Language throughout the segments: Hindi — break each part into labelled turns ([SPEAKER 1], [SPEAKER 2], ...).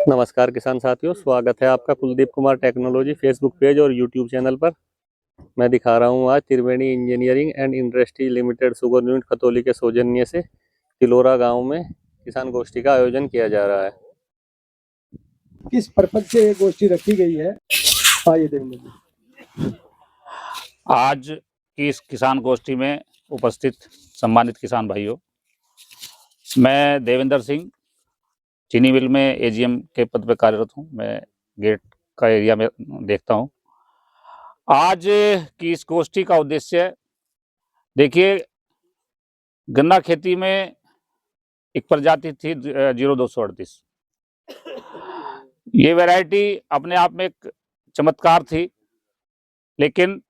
[SPEAKER 1] नमस्कार किसान साथियों, स्वागत है आपका Kuldeep Kumar technology Facebook page और यूट्यूब चैनल पर। मैं दिखा रहा हूँ आज Triveni engineering and industry limited sugar unit Khatauli के सौजन्य से तिलोरा गांव में किसान गोष्ठी का आयोजन किया जा रहा है।
[SPEAKER 2] किस पर्पज से ये गोष्ठी रखी गई है, आइए देखेंगे।
[SPEAKER 3] आज की इस किसान गोष्ठी में उपस्थित सम्मानित किसान भाइयों, मैं देवेंद्र सिंह चीनी मिल में एजीएम के पद पर कार्यरत हूँ। मैं गेट का एरिया में देखता हूँ। आज की इस गोष्ठी का उद्देश्य, देखिए, गन्ना खेती में एक प्रजाति थी 0238। ये वैरायटी अपने आप में एक चमत्कार थी, लेकिन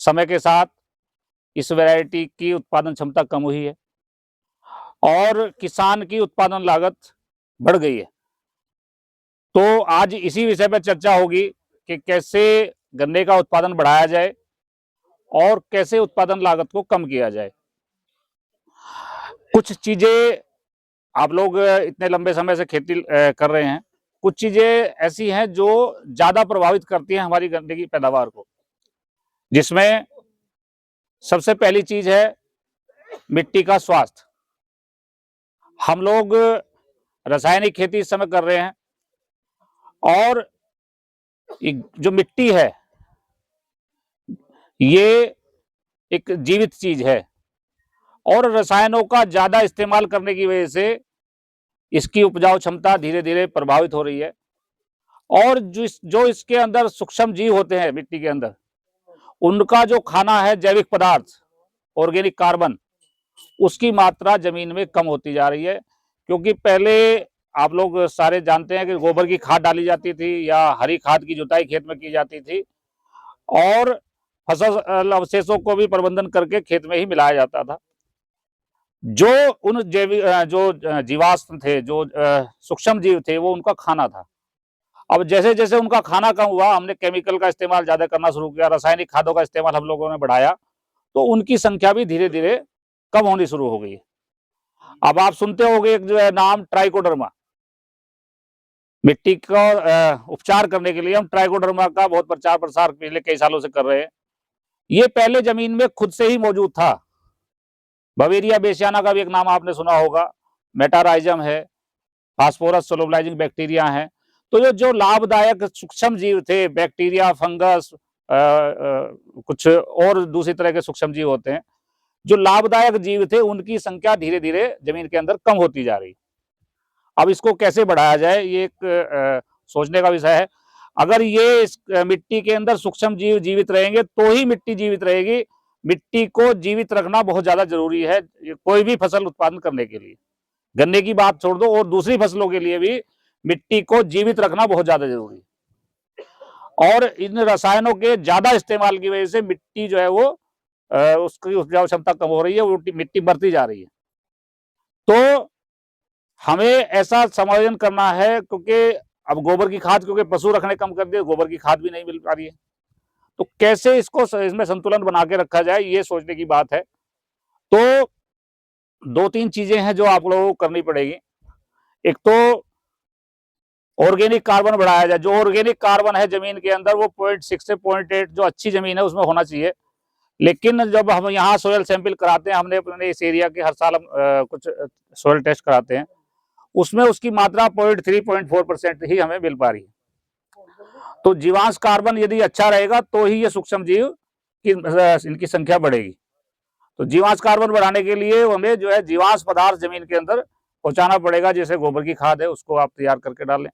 [SPEAKER 3] समय के साथ इस वैरायटी की उत्पादन क्षमता कम हुई है और किसान की उत्पादन लागत बढ़ गई है। तो आज इसी विषय पर चर्चा होगी कि कैसे गन्ने का उत्पादन बढ़ाया जाए और कैसे उत्पादन लागत को कम किया जाए। कुछ चीजें आप लोग इतने लंबे समय से खेती कर रहे हैं, कुछ चीजें ऐसी हैं जो ज्यादा प्रभावित करती हैं हमारी गन्ने की पैदावार को, जिसमें सबसे पहली चीज है मिट्टी का स्वास्थ्य। हम लोग रासायनिक खेती इस समय कर रहे हैं और जो मिट्टी है ये एक जीवित चीज है और रसायनों का ज्यादा इस्तेमाल करने की वजह से इसकी उपजाऊ क्षमता धीरे धीरे प्रभावित हो रही है। और जो इसके अंदर सूक्ष्म जीव होते हैं मिट्टी के अंदर, उनका जो खाना है जैविक पदार्थ, ऑर्गेनिक कार्बन, उसकी मात्रा जमीन में कम होती जा रही है। क्योंकि पहले आप लोग सारे जानते हैं कि गोबर की खाद डाली जाती थी या हरी खाद की जुताई खेत में की जाती थी और फसल अवशेषों को भी प्रबंधन करके खेत में ही मिलाया जाता था। जो उन जैविक जो जीवाश्म थे, जो सूक्ष्म जीव थे, वो उनका खाना था। अब जैसे जैसे उनका खाना कम हुआ, हमने केमिकल का इस्तेमाल ज्यादा करना शुरू किया, रासायनिक खादों का इस्तेमाल हम लोगों ने बढ़ाया, तो उनकी संख्या भी धीरे धीरे कम होनी शुरू हो गई। अब आप सुनते होंगे एक जो है नाम ट्राइकोडर्मा। मिट्टी का उपचार करने के लिए हम ट्राइकोडर्मा का बहुत प्रचार प्रसार पिछले कई सालों से कर रहे हैं। ये पहले जमीन में खुद से ही मौजूद था। बवेरिया बेसियाना का भी एक नाम आपने सुना होगा, मेटाराइजम है, फास्फोरस सोलोबलाइजिंग बैक्टीरिया है। तो ये जो लाभदायक सूक्ष्म जीव थे, बैक्टीरिया, फंगस, कुछ और दूसरी तरह के सूक्ष्म जीव होते हैं, जो लाभदायक जीव थे, उनकी संख्या धीरे धीरे जमीन के अंदर कम होती जा रही। अब इसको कैसे बढ़ाया जाए, ये एक सोचने का विषय है। अगर ये इस मिट्टी के अंदर सूक्ष्म जीव जीवित रहेंगे तो ही मिट्टी जीवित रहेगी। मिट्टी को जीवित रखना बहुत ज्यादा जरूरी है कोई भी फसल उत्पादन करने के लिए। गन्ने की बात छोड़ दो और दूसरी फसलों के लिए भी मिट्टी को जीवित रखना बहुत ज्यादा जरूरी है। और इन रसायनों के ज्यादा इस्तेमाल की वजह से मिट्टी जो है वो उसकी उपजाऊ क्षमता कम हो रही है, वो मिट्टी बढ़ती जा रही है। तो हमें ऐसा समायोजन करना है, क्योंकि अब गोबर की खाद, क्योंकि पशु रखने कम कर दिए, गोबर की खाद भी नहीं मिल पा रही है। तो कैसे इसमें संतुलन बना के रखा जाए, ये सोचने की बात है। तो दो तीन चीजें हैं जो आप लोगों को करनी पड़ेगी। एक तो ऑर्गेनिक कार्बन बढ़ाया जाए। जो ऑर्गेनिक कार्बन है जमीन के अंदर, वो 0.6 से 0.8 जो अच्छी जमीन है उसमें होना चाहिए। लेकिन जब हम यहाँ सोयल सैंपल कराते हैं, हमने अपने इस एरिया के हर साल हम कुछ सोयल टेस्ट कराते हैं, उसमें उसकी मात्रा 0.3-0.4% ही हमें मिल पा रही है। तो जीवांश कार्बन यदि अच्छा रहेगा तो ही ये सूक्ष्म जीव की इनकी संख्या बढ़ेगी। तो जीवांश कार्बन बढ़ाने के लिए हमें जो है जीवांश पदार्थ जमीन के अंदर पहुंचाना पड़ेगा। जैसे गोबर की खाद है, उसको आप तैयार करके डालें।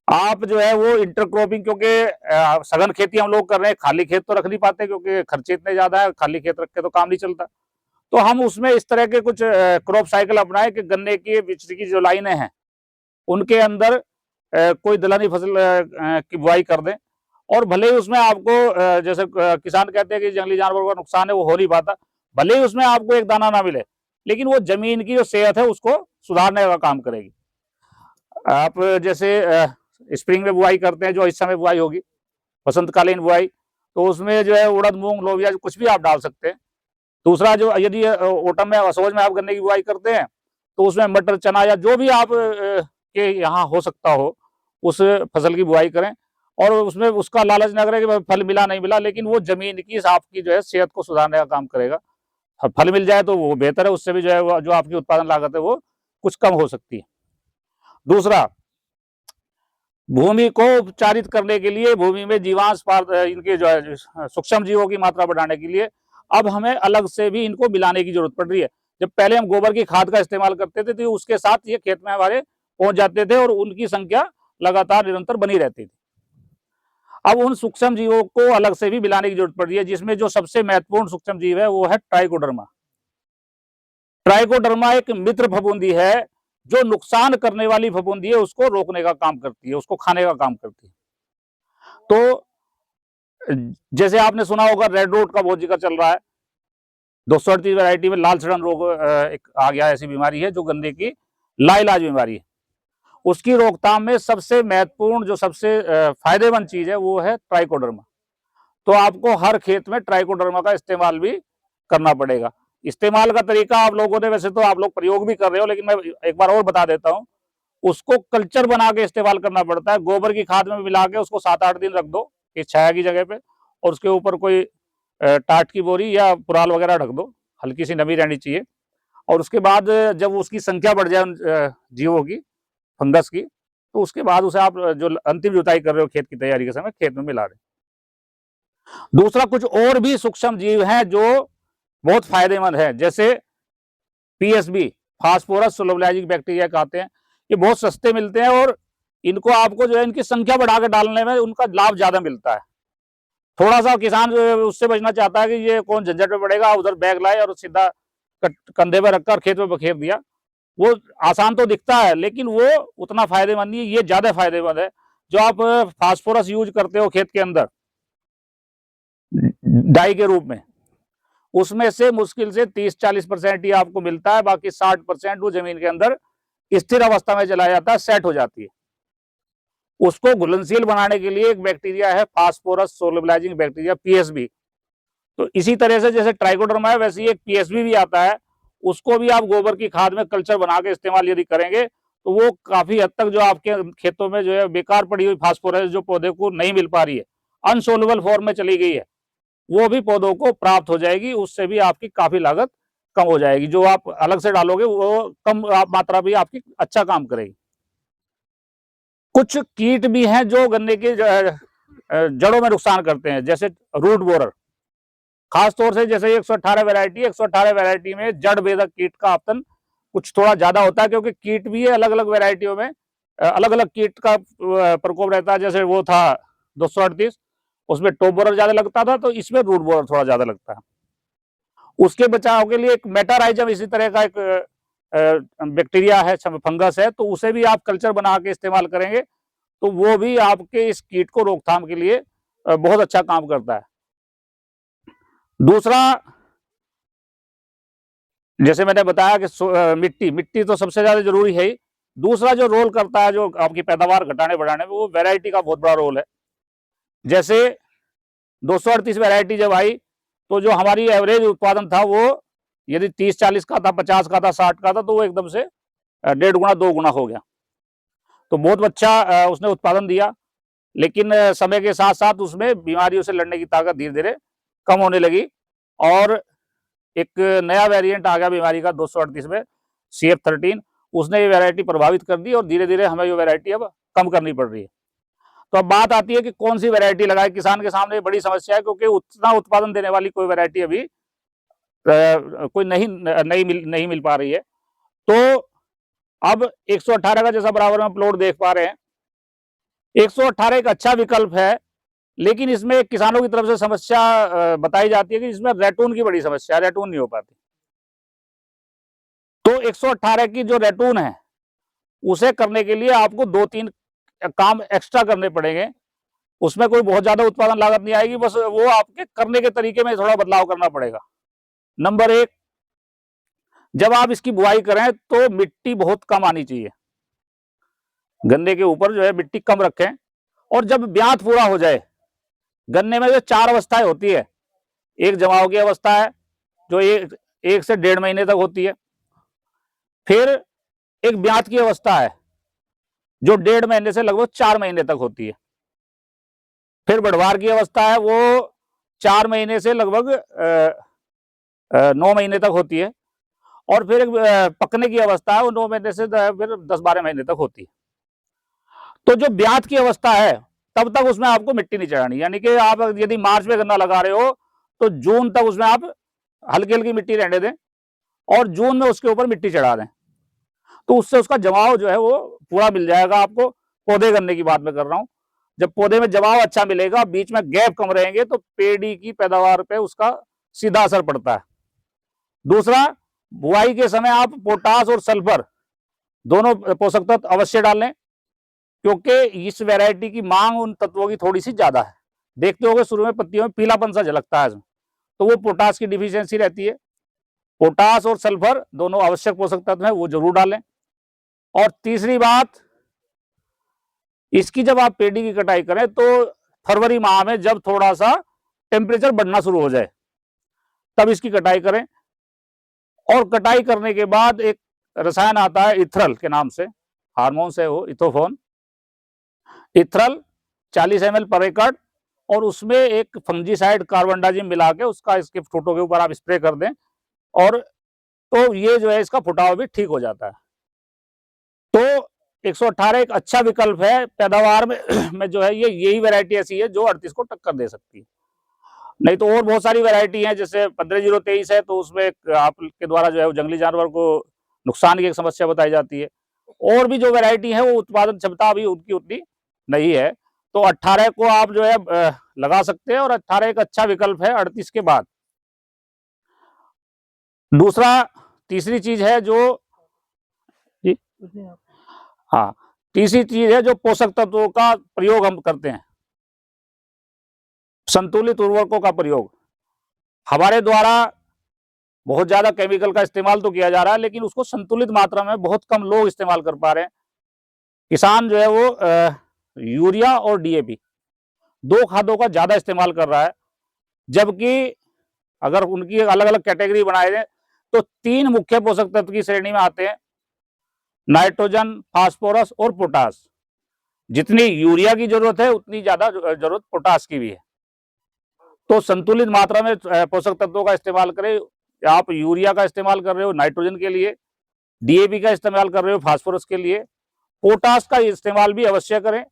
[SPEAKER 3] आप जो है वो इंटरक्रॉपिंग, क्योंकि सघन खेती हम लोग कर रहे हैं, खाली खेत तो रख नहीं पाते क्योंकि खर्चे इतने ज्यादा है, खाली खेत रख के तो काम नहीं चलता। तो हम उसमें इस तरह के कुछ क्रॉप साइकिल अपनाएं कि गन्ने के बीच की जो लाइनें हैं उनके अंदर कोई दलहनी फसल की बुआई कर दें। और भले ही उसमें आपको जैसे किसान कहते हैं कि जंगली जानवरों का नुकसान है, वो हो नहीं पाता, भले ही उसमें आपको एक दाना ना मिले, लेकिन वो जमीन की जो सेहत है उसको सुधारने का काम करेगी। आप जैसे स्प्रिंग में बुआई करते हैं, जो इस समय बुआई होगी, बसंतकालीन बुआई, तो उसमें जो है उड़द, मूंग, लोबिया कुछ भी आप डाल सकते हैं। दूसरा, जो यदि ओटम में, असोज में आप गन्ने की बुआई करते हैं, तो उसमें मटर, चना या जो भी आप के यहाँ हो सकता हो, उस फसल की बुआई करें और उसमें उसका लालच ना करें कि फल मिला नहीं मिला, लेकिन वो जमीन की आपकी जो है सेहत को सुधारने का काम करेगा। फल मिल जाए तो वो बेहतर है, उससे भी जो है जो आपकी उत्पादन लागत है वो कुछ कम हो सकती है। दूसरा, भूमि को उपचारित करने के लिए, भूमि में जीवांश इनके जो है सूक्ष्म जीवों की मात्रा बढ़ाने के लिए अब हमें अलग से भी इनको मिलाने की जरूरत पड़ रही है। जब पहले हम गोबर की खाद का इस्तेमाल करते थे तो उसके साथ ये खेत में हमारे पहुंच जाते थे और उनकी संख्या लगातार निरंतर बनी रहती थी। अब उन सूक्ष्म जीवों को अलग से भी मिलाने की जरूरत पड़ रही है, जिसमें जो सबसे महत्वपूर्ण सूक्ष्म जीव है वो है ट्राइकोडर्मा। ट्राइकोडर्मा एक मित्र फफूंदी है जो नुकसान करने वाली फफूंदी है उसको रोकने का काम करती है, उसको खाने का काम करती है। तो जैसे आपने सुना होगा रेड रोट का बहुत जिक्र चल रहा है। 238 वैरायटी में लाल सड़न रोग एक आ गया, ऐसी बीमारी है जो गन्ने की लाइलाज बीमारी है। उसकी रोकथाम में सबसे महत्वपूर्ण जो सबसे फायदेमंद चीज है वो है ट्राइकोडर्मा। तो आपको हर खेत में ट्राइकोडर्मा का इस्तेमाल भी करना पड़ेगा। इस्तेमाल का तरीका आप लोगों ने, वैसे तो आप लोग प्रयोग भी कर रहे हो, लेकिन मैं एक बार और बता देता हूं। उसको कल्चर बना के इस्तेमाल करना पड़ता है। गोबर की खाद में मिला के उसको 7-8 दिन रख दो इस छाया की जगह पे, और उसके ऊपर कोई टाट की बोरी या पुराल वगैरह ढक दो, हल्की सी नमी रहनी चाहिए। और उसके बाद जब उसकी संख्या बढ़ जाए जीवों की, फंगस की, तो उसके बाद उसे आप जो अंतिम जुताई कर रहे हो खेत की तैयारी के समय खेत में मिला दें। दूसरा, कुछ और भी सूक्ष्म जीव हैं जो बहुत फायदेमंद है, जैसे पीएसबी, फास्फोरस सोलोबिलाइजिंग बैक्टीरिया कहते हैं। ये बहुत सस्ते मिलते हैं और इनको आपको जो है इनकी संख्या बढ़ा के डालने में उनका लाभ ज्यादा मिलता है। थोड़ा सा किसान जो है उससे बचना चाहता है कि ये कौन झंझट में पड़ेगा, उधर बैग लाए और सीधा कंधे पर रखकर खेत में बखेर दिया। वो आसान तो दिखता है लेकिन वो उतना फायदेमंद नहीं है, ये ज्यादा फायदेमंद है। जो आप फास्फोरस यूज करते हो खेत के अंदर डाई के रूप में, उसमें से मुश्किल से 30-40% ही आपको मिलता है, बाकी 60% वो जमीन के अंदर स्थिर अवस्था में चला जाता है, सेट हो जाती है। उसको घुलनशील बनाने के लिए एक बैक्टीरिया है फास्फोरस सोलोबिलाइजिंग बैक्टीरिया, पीएसबी। तो इसी तरह से जैसे ट्राइकोडर्मा है वैसे ही एक पीएसबी भी आता है। उसको भी आप गोबर की खाद में कल्चर बना के इस्तेमाल यदि करेंगे तो वो काफी हद तक जो आपके खेतों में जो है बेकार पड़ी हुई फास्फोरस जो पौधे को नहीं मिल पा रही है, अनसोल्युबल फॉर्म में चली गई है, वो भी पौधों को प्राप्त हो जाएगी। उससे भी आपकी काफी लागत कम हो जाएगी। जो आप अलग से डालोगे वो कम मात्रा भी आपकी अच्छा काम करेगी। कुछ कीट भी हैं जो गन्ने के जड़ों में नुकसान करते हैं, जैसे रूट बोरर। खास तौर से जैसे 118 वैरायटी में जड़ बेधक कीट का आपतन कुछ थोड़ा ज्यादा होता है, क्योंकि कीट भी है अलग अलग वैरायटियों में अलग अलग कीट का प्रकोप रहता है। जैसे वो था 238, उसमें टॉप बोरर ज्यादा लगता था, तो इसमें रूट बोरर थोड़ा ज्यादा लगता है। उसके बचाव के लिए एक मेटाराइजम इसी तरह का एक बैक्टीरिया है, फंगस है, तो उसे भी आप कल्चर बना के इस्तेमाल करेंगे तो वो भी आपके इस कीट को रोकथाम के लिए बहुत अच्छा काम करता है। दूसरा, जैसे मैंने बताया कि मिट्टी तो सबसे ज्यादा जरूरी है ही। दूसरा जो रोल करता है जो आपकी पैदावार घटाने बढ़ाने में, वो वैरायटी का बहुत बड़ा रोल है। जैसे 238 वैरायटी जब आई तो जो हमारी एवरेज उत्पादन था वो यदि 30-40 का था, 50 का था, 60 का था, तो वो एकदम से 1.5 गुना 2 गुना हो गया। तो बहुत अच्छा उसने उत्पादन दिया, लेकिन समय के साथ साथ उसमें बीमारियों से लड़ने की ताकत धीरे धीरे कम होने लगी और एक नया वेरिएंट आ गया बीमारी का 238 में, CF13। उसने ये वैरायटी प्रभावित कर दी और धीरे धीरे हमें ये वैरायटी अब कम करनी पड़ रही है। तो अब बात आती है कि कौन सी वैरायटी लगाए। किसान के सामने बड़ी समस्या है, क्योंकि उतना उत्पादन देने वाली कोई वैरायटी अभी कोई नहीं मिल पा रही है। तो अब 118 का जैसा बराबर में प्लॉट देख पा रहे हैं, 118 एक अच्छा विकल्प है, लेकिन इसमें किसानों की तरफ से समस्या बताई जाती है कि इसमें रैटून की बड़ी समस्या है, रैटून नहीं हो पाती। तो 118 की जो रैटून है उसे करने के लिए आपको 2-3 काम एक्स्ट्रा करने पड़ेंगे। उसमें कोई बहुत ज्यादा उत्पादन लागत नहीं आएगी, बस वो आपके करने के तरीके में थोड़ा बदलाव करना पड़ेगा। नंबर 1, जब आप इसकी बुआई करें तो मिट्टी बहुत कम आनी चाहिए, गन्ने के ऊपर जो है मिट्टी कम रखें। और जब ब्यात पूरा हो जाए, गन्ने में जो 4 अवस्थाएं होती है, एक जमाव की अवस्था है जो 1 से 1.5 महीने तक होती है, फिर एक ब्यात की अवस्था है जो 1.5 महीने से लगभग 4 महीने तक होती है। फिर बढ़वार की अवस्था है वो 4 महीने से लगभग 9 महीने तक होती है। और फिर पकने की अवस्था है वो 9 महीने से फिर 10-12 महीने तक होती है। तो जो ब्यात की अवस्था है तब तक उसमें आपको मिट्टी नहीं चढ़ानी, यानी कि आप यदि मार्च में गन्ना लगा रहे हो तो जून तक उसमें आप हल्की हल्की मिट्टी रहने दें और जून में उसके ऊपर मिट्टी चढ़ा दें, तो उससे उसका जमाव जो है वो पूरा मिल जाएगा आपको। पौधे करने की बात मैं कर रहा हूं। जब पौधे में जमाव अच्छा मिलेगा, बीच में गैप कम रहेंगे, तो पेड़ी की पैदावार पे उसका सीधा असर पड़ता है। दूसरा, बुआई के समय आप पोटास और सल्फर दोनों पोषक तत्व अवश्य डालें, क्योंकि इस वैरायटी की मांग उन तत्वों की थोड़ी सी ज्यादा है। देखते होंगे शुरू में पत्तियों में पीलापन सा झलकता है इसमें, तो वो पोटास की डिफिशियंसी रहती है। पोटास और सल्फर दोनों आवश्यक पोषक तत्व हैं, वो जरूर डालें। और तीसरी बात, इसकी जब आप पेड़ी की कटाई करें तो फरवरी माह में जब थोड़ा सा टेम्परेचर बढ़ना शुरू हो जाए तब इसकी कटाई करें। और कटाई करने के बाद एक रसायन आता है इथरल के नाम से, हार्मोन से वो इथोफोन, इथरल 40 ml पर एकड़, और उसमें एक फंजीसाइड कार्बनडाजिम मिला के उसका इसके फुटों के ऊपर आप स्प्रे कर दें, और तो ये जो है इसका फुटाव भी ठीक हो जाता है। तो 118 एक अच्छा विकल्प है पैदावार में जो है, ये यही वैरायटी ऐसी है जो 38 को टक्कर दे सकती है। नहीं तो और बहुत सारी वैरायटी हैं, जैसे 15023 है, तो उसमें आपके द्वारा जो है जंगली जानवर को नुकसान की एक समस्या बताई जाती है। और भी जो वैरायटी है वो उत्पादन क्षमता अभी उनकी उतनी नहीं है, तो 18 को आप जो है लगा सकते हैं, और 18 एक अच्छा विकल्प है 38 के बाद। दूसरा, तीसरी चीज है जो जी, हाँ, तीसरी चीज है जो पोषक तत्वों का प्रयोग हम करते हैं, संतुलित उर्वरकों का प्रयोग। हमारे द्वारा बहुत ज्यादा केमिकल का इस्तेमाल तो किया जा रहा है, लेकिन उसको संतुलित मात्रा में बहुत कम लोग इस्तेमाल कर पा रहे हैं। किसान जो है वो यूरिया और डीएपी 2 खादों का ज्यादा इस्तेमाल कर रहा है, जबकि अगर उनकी अलग अलग कैटेगरी बनाए जाए तो 3 मुख्य पोषक तत्व की श्रेणी में आते हैं, नाइट्रोजन, फास्फोरस और पोटास। जितनी यूरिया की जरूरत है उतनी ज्यादा जरूरत पोटास की भी है। तो संतुलित मात्रा में पोषक तत्वों का इस्तेमाल करें। आप यूरिया का इस्तेमाल कर रहे हो नाइट्रोजन के लिए, डीएपी का इस्तेमाल कर रहे हो फास्फोरस के लिए, पोटास का इस्तेमाल भी अवश्य करें।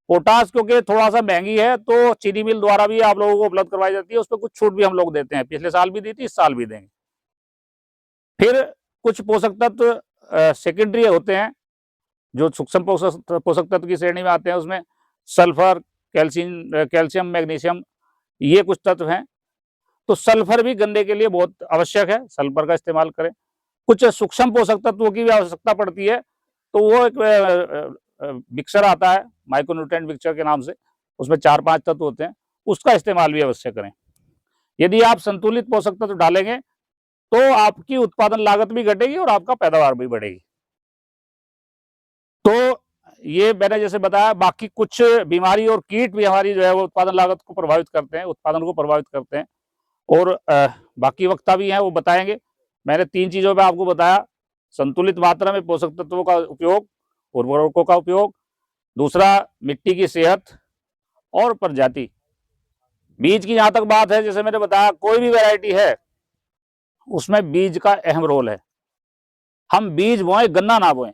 [SPEAKER 3] पोटास क्योंकि थोड़ा सा महंगी है, तो चीनी मिल द्वारा भी आप लोगों को उपलब्ध करवाई जाती है, उस पर कुछ छूट भी हम लोग देते हैं, पिछले साल भी दी थी, इस साल भी देंगे। फिर कुछ पोषक तत्व सेकेंडरी होते हैं जो सूक्ष्म पोषक तत्व की श्रेणी में आते हैं, उसमें सल्फर, कैल्शियम, मैग्नीशियम, ये कुछ तत्व हैं। तो सल्फर भी गन्ने के लिए बहुत आवश्यक है, सल्फर का इस्तेमाल करें। कुछ सूक्ष्म पोषक तत्वों की भी आवश्यकता पड़ती है, तो वो एक मिक्सर आता है माइक्रोन्यूट्रिएंट मिक्सर के नाम से, उसमें 4-5 तत्व होते हैं, उसका इस्तेमाल भी अवश्य करें। यदि आप संतुलित पोषक तत्व डालेंगे तो आपकी उत्पादन लागत भी घटेगी और आपका पैदावार भी बढ़ेगी। तो ये मैंने जैसे बताया, बाकी कुछ बीमारी और कीट भी हमारी जो है वो उत्पादन लागत को प्रभावित करते हैं, उत्पादन को प्रभावित करते हैं, और बाकी वक्ता भी हैं वो बताएंगे। मैंने 3 चीजों पे आपको बताया, संतुलित मात्रा में पोषक तत्वों का उपयोग, उर्वरकों का उपयोग, दूसरा मिट्टी की सेहत और प्रजाति। बीज की जहां तक बात है, जैसे मैंने बताया, कोई भी वैरायटी है उसमें बीज का अहम रोल है। हम बीज बोएं, गन्ना ना बोएं।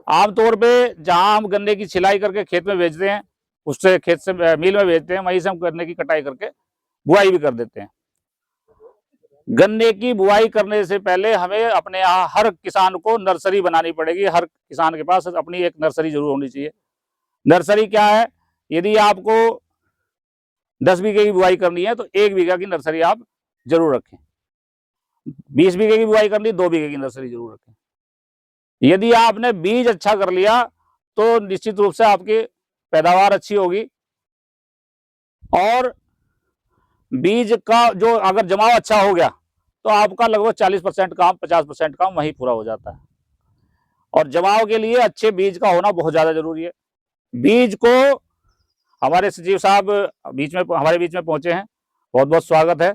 [SPEAKER 3] आमतौर पे जहां हम गन्ने की छिलाई करके खेत में बेचते हैं, उससे खेत से मिल में बेचते हैं, वहीं से हम गन्ने की कटाई करके बुआई भी कर देते हैं। गन्ने की बुआई करने से पहले हमें अपने यहाँ हर किसान को नर्सरी बनानी पड़ेगी। हर किसान के पास अपनी एक नर्सरी जरूर होनी चाहिए। नर्सरी क्या है? यदि आपको 10 बीघे की बुआई करनी है तो 1 बीघा की नर्सरी आप जरूर रखें। 20 बीघे की बुआई करनी, 2 बीघे की नर्सरी जरूर रखें। यदि आपने बीज अच्छा कर लिया तो निश्चित रूप से आपकी पैदावार अच्छी होगी, और बीज का जो अगर जमाव अच्छा हो गया तो आपका लगभग 40% काम, 50% काम वहीं पूरा हो जाता है। और जमाव के लिए अच्छे बीज का होना बहुत ज्यादा जरूरी है। बीज को हमारे सचिव साहब हमारे बीच में पहुंचे हैं, बहुत बहुत स्वागत है।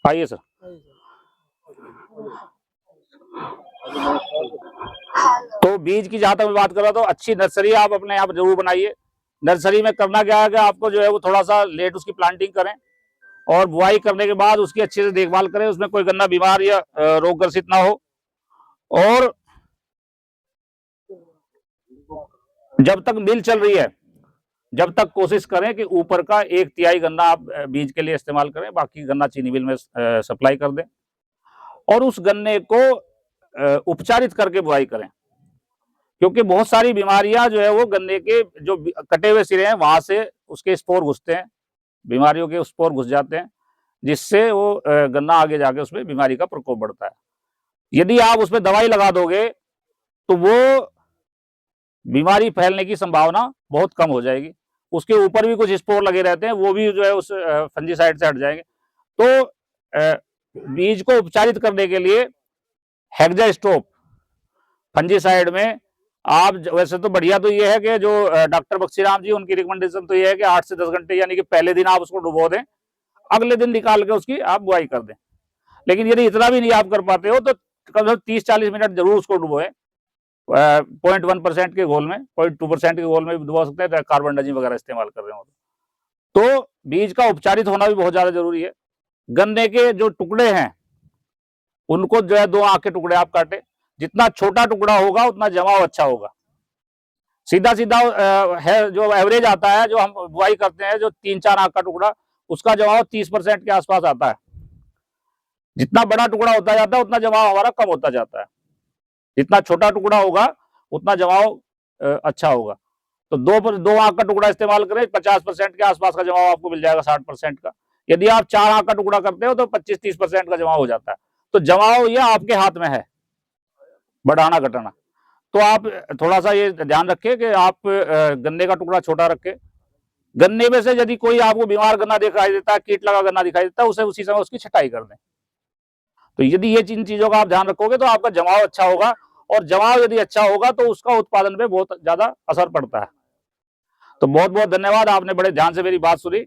[SPEAKER 3] आइए सर। तो बीज की जहां तक मैं बात कर रहा तो अच्छी नर्सरी आप अपने यहाँ जरूर बनाइए। नर्सरी में करना क्या है कि आपको जो है वो थोड़ा सा लेट उसकी प्लांटिंग करें और बुआई करने के बाद उसकी अच्छे से देखभाल करें, उसमें कोई गन्ना बीमार या रोग ग्रसित ना हो। और जब तक मिल चल रही है, जब तक कोशिश करें कि ऊपर का 1/3 गन्ना आप बीज के लिए इस्तेमाल करें, बाकी गन्ना चीनी मिल में सप्लाई कर दें और उस गन्ने को उपचारित करके बुआई करें, क्योंकि बहुत सारी बीमारियां जो है वो गन्ने के जो कटे हुए सिरे हैं वहां से उसके स्पोर घुसते हैं, बीमारियों के स्पोर घुस जाते हैं, जिससे वो गन्ना आगे जाके उसमें बीमारी का प्रकोप बढ़ता है। यदि आप उसमें दवाई लगा दोगे तो वो बीमारी फैलने की संभावना बहुत कम हो जाएगी। उसके ऊपर भी कुछ स्पोर लगे रहते हैं, वो भी जो है उस फंजीसाइड से हट जाएंगे। तो बीज को उपचारित करने के लिए हेक्सास्टोप फंजीसाइड में आप वैसे तो बढ़िया तो ये है कि जो डॉक्टर बख्शीराम जी उनकी रिकमेंडेशन तो ये है कि 8 से 10 घंटे यानी कि पहले दिन आप उसको डुबो दें, अगले दिन निकाल के उसकी आप बुआई कर दें। लेकिन यदि इतना भी नहीं आप कर पाते हो तो कम से कम 30-40 मिनट जरूर उसको डुबोएं। 0.1% के घोल में, 0.2% के घोल में भी डुबो सकते हैं, कार्बन डाइऑक्साइड वगैरह इस्तेमाल कर रहे हो तो बीज का उपचारित होना भी बहुत ज्यादा जरूरी है। गन्ने के जो टुकड़े हैं उनको जो है 2 आंख के टुकड़े आप काटे, जितना छोटा टुकड़ा होगा उतना जमाव अच्छा होगा। सीधा सीधा है जो एवरेज आता है, जो हम बुआई करते हैं जो 3-4 आंख का टुकड़ा, उसका जमाव 30% के आसपास आता है। जितना बड़ा टुकड़ा होता जाता है उतना जमाव हमारा कम होता जाता है, जितना छोटा टुकड़ा होगा उतना जमाव अच्छा होगा। तो 2 आंख का टुकड़ा इस्तेमाल करें, 50% के आसपास का जमाव आपको मिल जाएगा, 60% का। यदि आप 4 आंख का टुकड़ा करते हो तो 25-30% का जमाव हो जाता है। तो जमाव ये आपके हाथ में है, बढ़ाना घटाना। तो आप थोड़ा सा ये ध्यान रखें कि आप गन्ने का टुकड़ा छोटा रखें। गन्ने में से यदि कोई आपको बीमार गन्ना दिखाई देता है, कीट लगा गन्ना दिखाई देता है, उसे उसी समय उसकी छटाई कर दें। तो यदि ये इन चीजों का आप ध्यान रखोगे तो आपका जमाव अच्छा होगा, और जमाव यदि अच्छा होगा तो उसका उत्पादन पे बहुत ज्यादा असर पड़ता है। तो बहुत बहुत धन्यवाद, आपने बड़े ध्यान से मेरी बात सुनी।